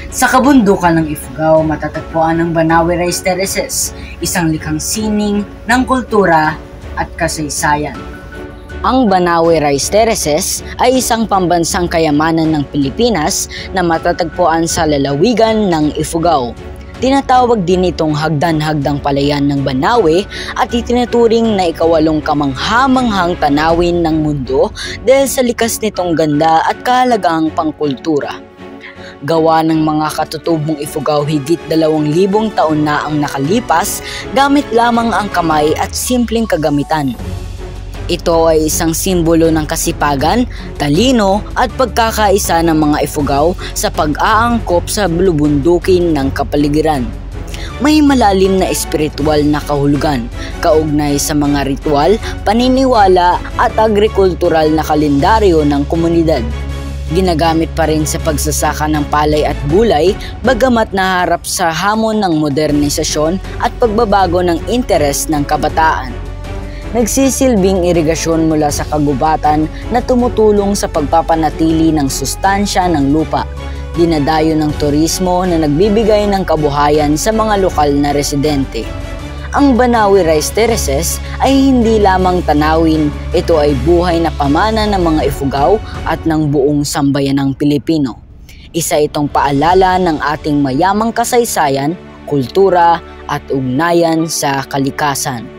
Sa kabundukan ng Ifugao, matatagpuan ang Banawe Rice Terraces, isang likhang sining ng kultura at kasaysayan. Ang Banawe Rice Terraces ay isang pambansang kayamanan ng Pilipinas na matatagpuan sa lalawigan ng Ifugao. Tinatawag din itong hagdan-hagdang palayan ng Banawe at itinuturing na ikawalong kamangha-manghang tanawin ng mundo dahil sa likas nitong ganda at kahalagaang pangkultura. Gawa ng mga katutubong Ifugao, higit 2,000 taon na ang nakalipas gamit lamang ang kamay at simpleng kagamitan. Ito ay isang simbolo ng kasipagan, talino at pagkakaisa ng mga Ifugao sa pag-aangkop sa lubundukin ng kapaligiran. May malalim na espiritual na kahulugan, kaugnay sa mga ritual, paniniwala at agrikultural na kalendaryo ng komunidad. Ginagamit pa rin sa pagsasaka ng palay at gulay, bagamat naharap sa hamon ng modernisasyon at pagbabago ng interes ng kabataan. Nagsisilbing irigasyon mula sa kagubatan na tumutulong sa pagpapanatili ng sustansya ng lupa. Dinadayo ng turismo na nagbibigay ng kabuhayan sa mga lokal na residente. Ang Banawe Rice Terraces ay hindi lamang tanawin, ito ay buhay na pamana ng mga Ifugao at ng buong sambayanang Pilipino. Isa itong paalala ng ating mayamang kasaysayan, kultura at ugnayan sa kalikasan.